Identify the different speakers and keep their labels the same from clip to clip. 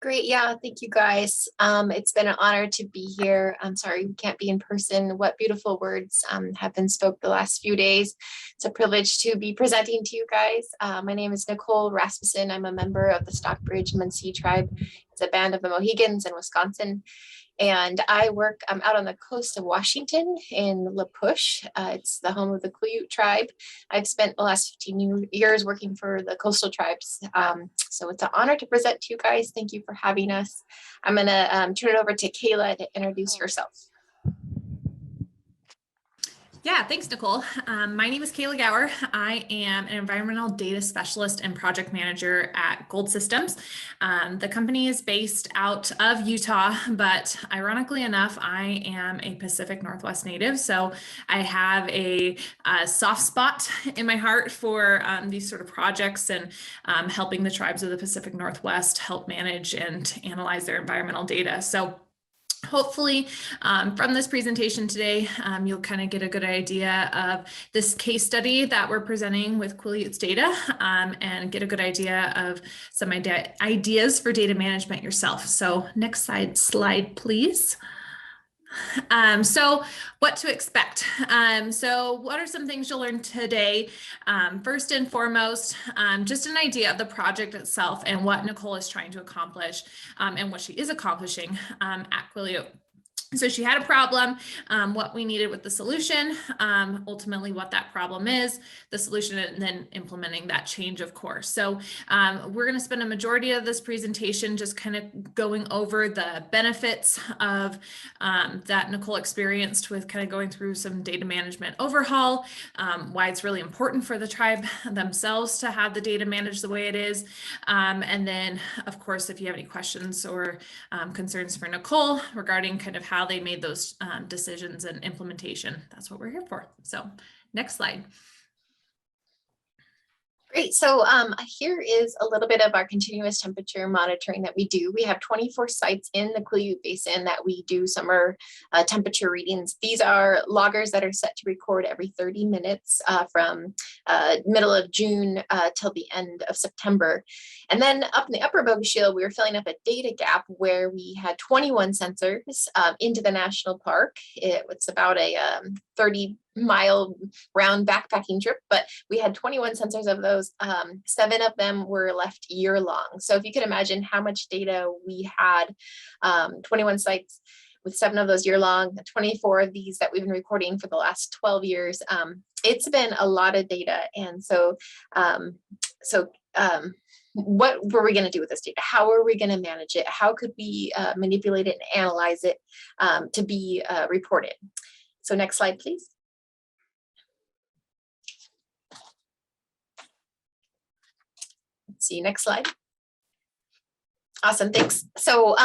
Speaker 1: Great. Yeah, thank you guys. It's been an honor to be here. I'm sorry we can't be in person. What beautiful words have been spoke the last few days. It's a privilege to be presenting to you guys. My name is Nicole Rasmussen. I'm a member of the Stockbridge Munsee Tribe. It's a band of the Mohegans in Wisconsin. And I work out on the coast of Washington in La Push. It's the home of the Quileute tribe. I've spent the last 15 years working for the coastal tribes. So it's an honor to present to you guys. Thank you for having us. I'm going to turn it over to Kayla to introduce herself.
Speaker 2: Yeah, thanks, Nicole. My name is Kayla Gower. I am an environmental data specialist and project manager at Gold Systems. The company is based out of Utah, but ironically enough, I am a Pacific Northwest native. So I have a soft spot in my heart for these sort of projects and helping the tribes of the Pacific Northwest help manage and analyze their environmental data. So hopefully from this presentation today, you'll kind of get a good idea of this case study that we're presenting with Quileute's data and get a good idea of some ideas for data management yourself. So next slide, please. So what to expect? So what are some things you'll learn today? First and foremost, just an idea of the project itself and what Nicole is trying to accomplish and what she is accomplishing at Quileute. So she had a problem, what we needed with the solution, ultimately what that problem is, the solution, and then implementing that change, of course. So we're going to spend a majority of this presentation just kind of going over the benefits of that Nicole experienced with kind of going through some data management overhaul, why it's really important for the tribe themselves to have the data managed the way it is. And then, of course, if you have any questions or concerns for Nicole regarding kind of how they made those decisions and implementation, that's what we're here for. So next slide.
Speaker 1: Great. So here is a little bit of our continuous temperature monitoring that we do. We have 24 sites in the Quileute Basin that we do summer temperature readings. These are loggers that are set to record every 30 minutes from middle of June till the end of September. And then up in the upper Bogue Shield, we were filling up a data gap where we had 21 sensors into the national park. It was about a 30-mile round backpacking trip, but we had 21 sensors of those. 7 of them were left year long. So if you can imagine how much data we had, 21 sites with 7 of those year long, 24 of these that we've been recording for the last 12 years. It's been a lot of data. And so, what were we going to do with this data? How are we going to manage it? How could we manipulate it and analyze it to be reported? So next slide, please. Let's see, next slide. Awesome, thanks. So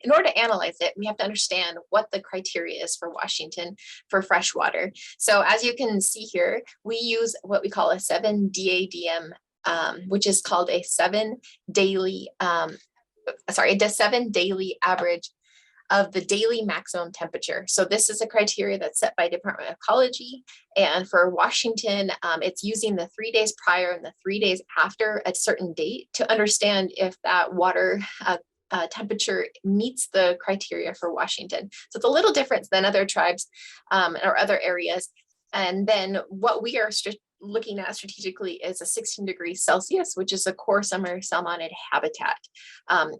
Speaker 1: in order to analyze it, we have to understand what the criteria is for Washington for fresh water. So as you can see here, we use what we call a 7 DADM, which is called a 7 daily average of the daily maximum temperature. So this is a criteria that's set by Department of Ecology. And for Washington, it's using the 3 days prior and the 3 days after a certain date to understand if that water temperature meets the criteria for Washington. So it's a little different than other tribes or other areas. And then what we are looking at strategically is a 16 degrees Celsius, which is a core summer salmonid habitat.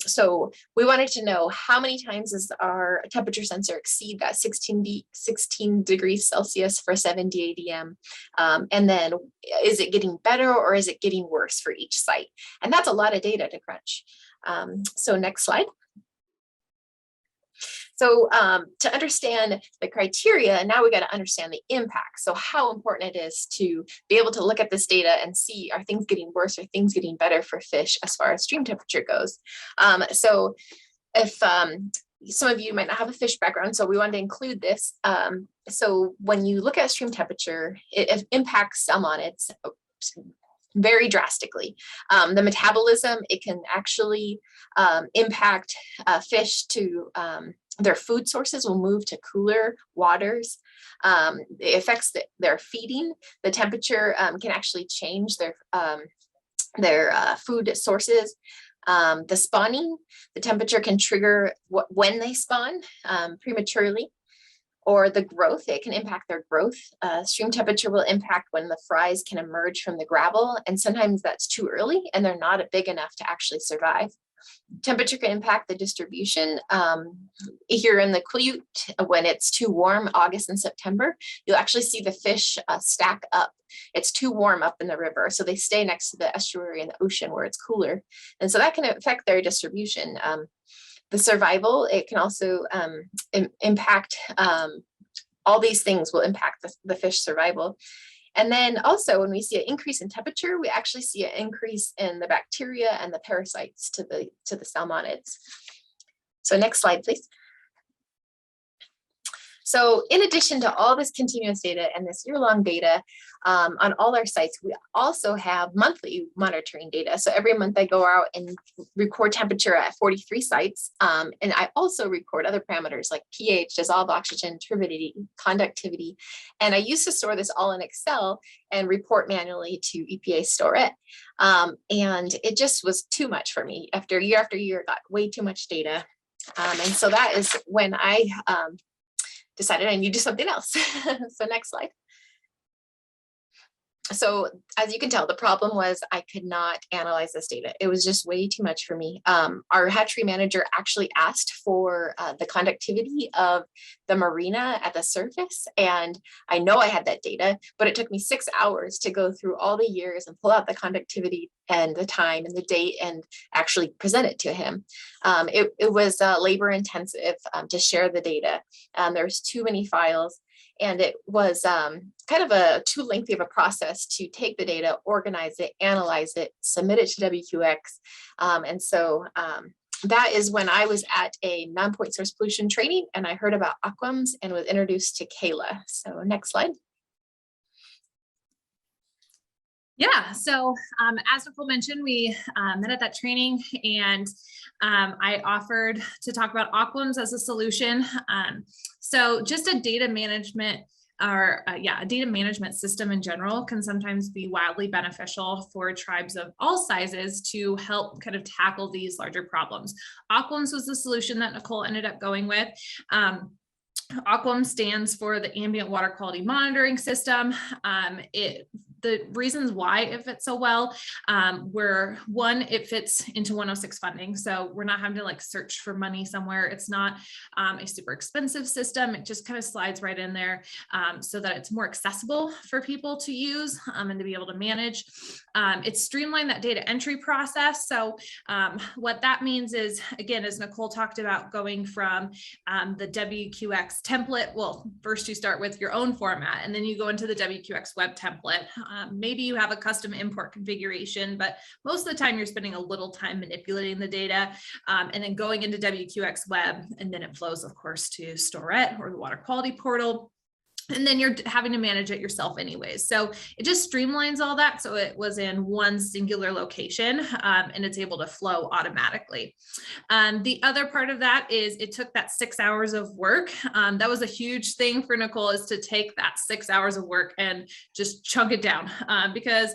Speaker 1: So we wanted to know how many times does our temperature sensor exceed that 16 degrees Celsius for 7 DADM? And then is it getting better or is it getting worse for each site? And that's a lot of data to crunch. So next slide. So to understand the criteria, now we got to understand the impact. So how important it is to be able to look at this data and see, are things getting worse or things getting better for fish as far as stream temperature goes? So if some of you might not have a fish background, so we wanted to include this. So when you look at stream temperature, it impacts salmonids very drastically. The metabolism, it can actually impact fish to their food sources will move to cooler waters. It affects their feeding. The temperature can actually change their food sources. The spawning, the temperature can trigger when they spawn prematurely, or the growth, it can impact their growth. Stream temperature will impact when the fries can emerge from the gravel, and sometimes that's too early and they're not big enough to actually survive. Temperature can impact the distribution. Here in the Quileute, when it's too warm, August and September, you'll actually see the fish stack up. It's too warm up in the river, so they stay next to the estuary in the ocean where it's cooler. And so that can affect their distribution. The survival, it can also impact, all these things will impact the fish survival. And then also when we see an increase in temperature, we actually see an increase in the bacteria and the parasites to the salmonids. So next slide, please. So in addition to all this continuous data and this year-long data on all our sites, we also have monthly monitoring data. So every month I go out and record temperature at 43 sites. And I also record other parameters like pH, dissolved oxygen, turbidity, conductivity. And I used to store this all in Excel and report manually to EPA Storette. And it just was too much for me. After year, got way too much data. And so that is when I decided I need to do something else. So next slide. So as you can tell, the problem was I could not analyze this data. It was just way too much for me. Our hatchery manager actually asked for the conductivity of the marina at the surface. And I know I had that data, but it took me 6 hours to go through all the years and pull out the conductivity and the time and the date and actually present it to him. It was labor intensive to share the data. There's too many files. And it was kind of too lengthy of a process to take the data, organize it, analyze it, submit it to WQX. And so that is when I was at a non-point source pollution training and I heard about aquams and was introduced to Kayla. So next slide.
Speaker 2: Yeah, so as Nicole mentioned, we met at that training and I offered to talk about aquams as a solution. So just a data management or a data management system in general can sometimes be wildly beneficial for tribes of all sizes to help kind of tackle these larger problems. Aquams was the solution that Nicole ended up going with. Aquam stands for the Ambient Water Quality Monitoring System. The reasons why it fits so well were, one, it fits into 106 funding. So we're not having to like search for money somewhere. It's not a super expensive system. It just kind of slides right in there so that it's more accessible for people to use and to be able to manage. It's streamlined that data entry process. So what that means is, again, as Nicole talked about, going from the WQX template. Well, first you start with your own format and then you go into the WQX web template. Maybe you have a custom import configuration, but most of the time you're spending a little time manipulating the data and then going into WQX web, and then it flows, of course, to Storette or the water quality portal. And then you're having to manage it yourself anyways. So it just streamlines all that. So it was in one singular location and it's able to flow automatically. The other part of that is it took that 6 hours of work. That was a huge thing for Nicole, is to take that 6 hours of work and just chunk it down because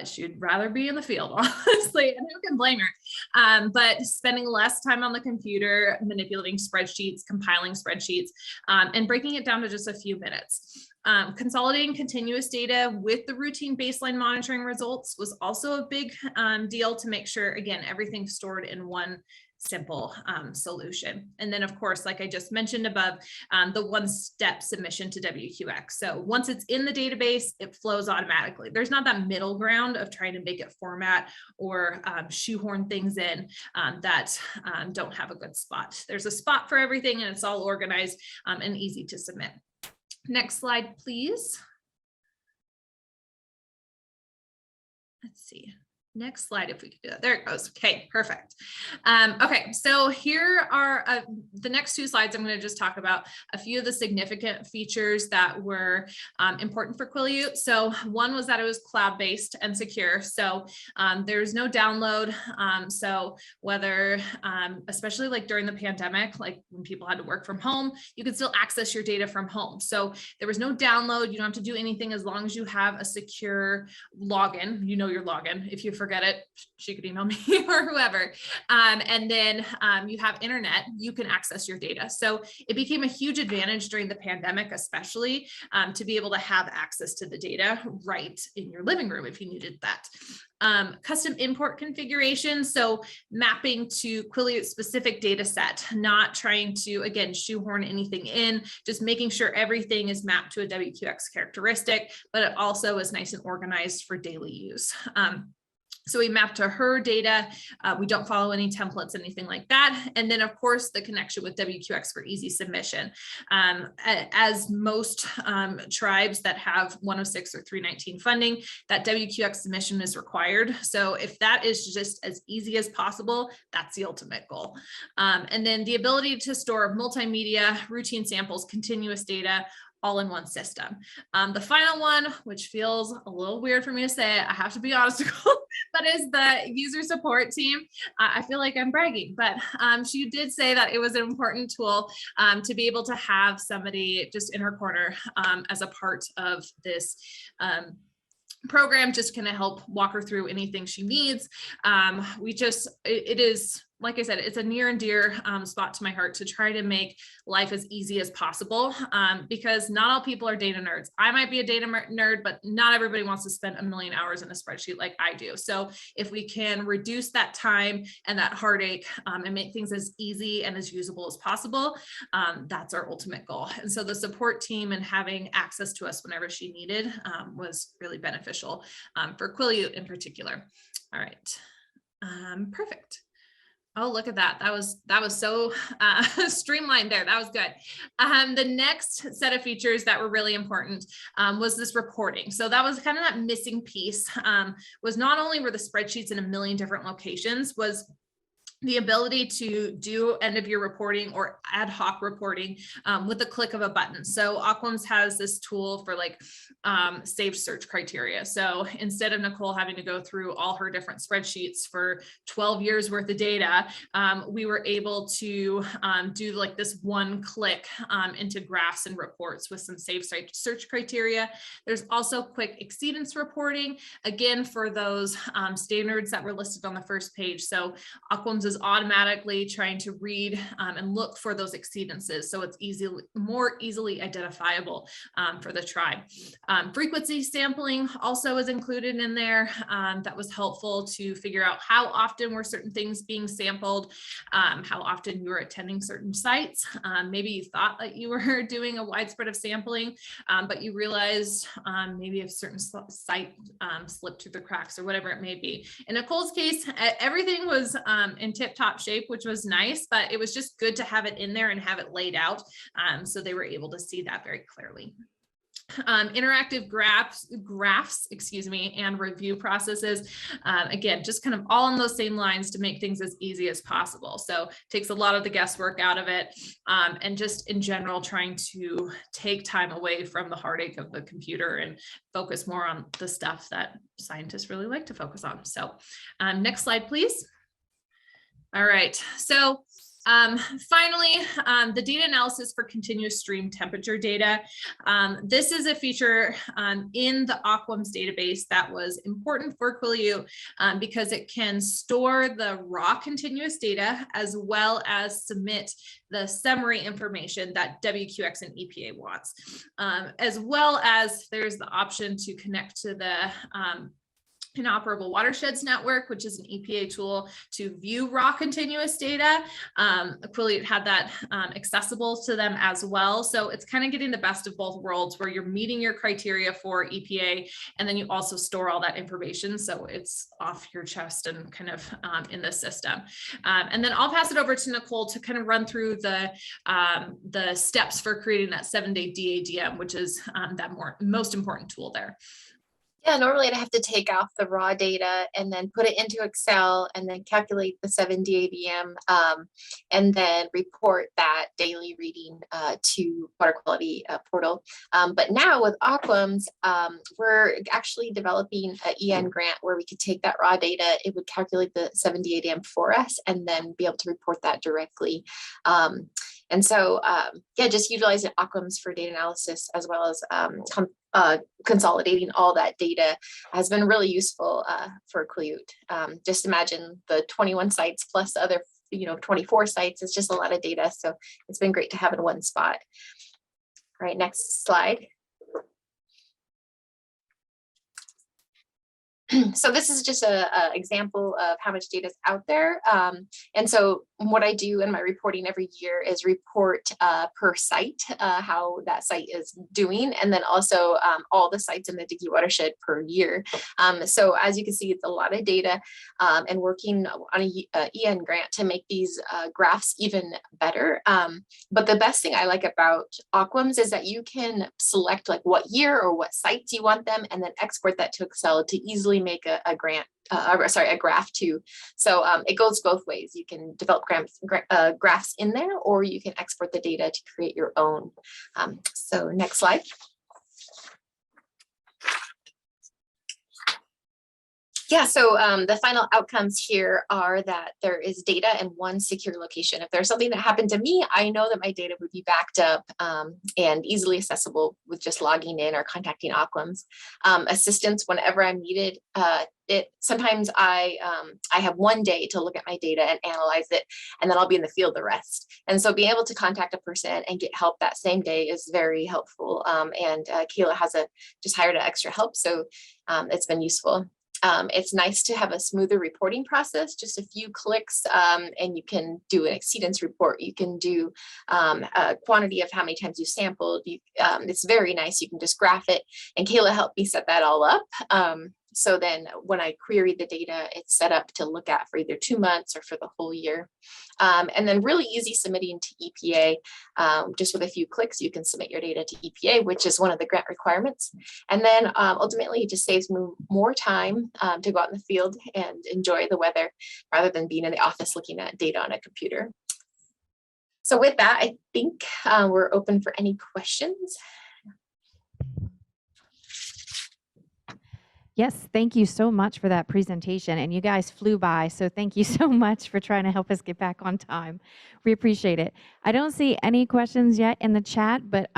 Speaker 2: she'd rather be in the field, honestly, and who can blame her? But spending less time on the computer, manipulating spreadsheets, compiling spreadsheets, and breaking it down to just a few minutes. Consolidating continuous data with the routine baseline monitoring results was also a big deal to make sure, again, everything's stored in one simple solution. And then, of course, like I just mentioned above, the one-step submission to WQX. So once it's in the database, it flows automatically. There's not that middle ground of trying to make it format or shoehorn things in that don't have a good spot. There's a spot for everything and it's all organized and easy to submit. Next slide, please. Let's see. Next slide, if we could do that. There it goes. Okay, perfect. Okay, so here are the next two slides. I'm going to just talk about a few of the significant features that were important for Quileute. So one was that it was cloud-based and secure. So there's no download. So whether, especially like during the pandemic, like when people had to work from home, you could still access your data from home. So there was no download. You don't have to do anything as long as you have a secure login. You know your login. If you forget forget it, she could email me or whoever. And then you have internet, you can access your data. So it became a huge advantage during the pandemic, especially to be able to have access to the data right in your living room if you needed that. Custom import configuration. So mapping to Quileute specific data set, not trying to, again, shoehorn anything in, just making sure everything is mapped to a WQX characteristic, but it also is nice and organized for daily use. So we map to her data. We don't follow any templates, anything like that. And then of course, the connection with WQX for easy submission. As most tribes that have 106 or 319 funding, that WQX submission is required. So if that is just as easy as possible, that's the ultimate goal. And then the ability to store multimedia, routine samples, continuous data, all in one system. The final one, which feels a little weird for me to say, I have to be honest, but is the user support team. I feel like I'm bragging, but she did say that it was an important tool to be able to have somebody just in her corner as a part of this program, just kind of help walk her through anything she needs. It is, like I said, it's a near and dear spot to my heart to try to make life as easy as possible, because not all people are data nerds. I might be a data nerd, but not everybody wants to spend a million hours in a spreadsheet like I do. So if we can reduce that time and that heartache and make things as easy and as usable as possible, that's our ultimate goal. And so the support team and having access to us whenever she needed was really beneficial for Quileute in particular. All right, perfect. Oh, look at that. That was so streamlined there. That was good. The next set of features that were really important was this reporting. So that was kind of that missing piece, was not only were the spreadsheets in a million different locations, was the ability to do end of year reporting or ad hoc reporting with the click of a button. So Aquams has this tool for like saved search criteria. So instead of Nicole having to go through all her different spreadsheets for 12 years worth of data, we were able to do like this one click into graphs and reports with some saved search criteria. There's also quick exceedance reporting, again, for those standards that were listed on the first page. So Aquams is automatically trying to read and look for those exceedances, so it's more easily identifiable for the tribe. Frequency sampling also is included in there. That was helpful to figure out how often were certain things being sampled, how often you were attending certain sites. Maybe you thought that you were doing a widespread of sampling, but you realized maybe a certain site slipped through the cracks or whatever it may be. In Nicole's case, everything was in tip-top shape, which was nice, but it was just good to have it in there and have it laid out. So they were able to see that very clearly. Interactive graphs, and review processes. Again, just kind of all on those same lines to make things as easy as possible. So takes a lot of the guesswork out of it, and just in general, trying to take time away from the heartache of the computer and focus more on the stuff that scientists really like to focus on. So next slide, please. All right, so finally, the data analysis for continuous stream temperature data. This is a feature in the Aquams database that was important for Quileute because it can store the raw continuous data as well as submit the summary information that WQX and EPA wants, as well as there's the option to connect to the Inoperable Watersheds Network, which is an EPA tool to view raw continuous data. Quileute had that accessible to them as well. So it's kind of getting the best of both worlds where you're meeting your criteria for EPA, and then you also store all that information. So it's off your chest and kind of in the system. And then I'll pass it over to Nicole to kind of run through the steps for creating that 7-day DADM, which is that most important tool there.
Speaker 1: Yeah, normally I'd have to take off the raw data and then put it into Excel and then calculate the 7-day ADM and then report that daily reading to water quality portal. But now with Aquams, we're actually developing an EN grant where we could take that raw data, it would calculate the 7-day ADM for us and then be able to report that directly. And so, yeah, just utilizing Aquums for data analysis as well as consolidating all that data has been really useful for Quileute. Just imagine the 21 sites plus the other 24 sites. It's just a lot of data. So it's been great to have in one spot. All right, next slide. So this is just a example of how much data is out there. And so what I do in my reporting every year is report per site, how that site is doing, and then also all the sites in the Dickey watershed per year. So as you can see, it's a lot of data, and working on a EN grant to make these graphs even better. But the best thing I like about Aquums is that you can select like what year or what sites you want them, and then export that to Excel to easily make a graph too. So it goes both ways. You can develop graphs in there, or you can export the data to create your own. So next slide. Yeah, so the final outcomes here are that there is data in one secure location. If there's something that happened to me, I know that my data would be backed up and easily accessible with just logging in or contacting Aquums. Assistance whenever I'm needed. Sometimes I have one day to look at my data and analyze it, and then I'll be in the field the rest. And so being able to contact a person and get help that same day is very helpful. And Kayla has just hired an extra help, so it's been useful. It's nice to have a smoother reporting process, just a few clicks, and you can do an exceedance report. You can do a quantity of how many times you sampled. It's very nice. You can just graph it, and Kayla helped me set that all up. So then when I query the data, it's set up to look at for either 2 months or for the whole year. And then really easy submitting to EPA. Just with a few clicks, you can submit your data to EPA, which is one of the grant requirements. And then ultimately, it just saves me more time to go out in the field and enjoy the weather rather than being in the office looking at data on a computer. So with that, I think we're open for any questions.
Speaker 3: Yes, thank you so much for that presentation. And you guys flew by, so thank you so much for trying to help us get back on time. We appreciate it. I don't see any questions yet in the chat, but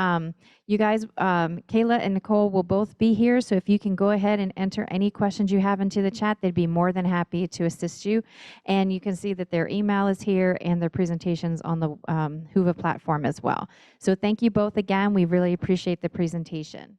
Speaker 3: you guys, Kayla and Nicole will both be here. So if you can go ahead and enter any questions you have into the chat, they'd be more than happy to assist you. And you can see that their email is here and their presentations on the Whova platform as well. So thank you both again. We really appreciate the presentation.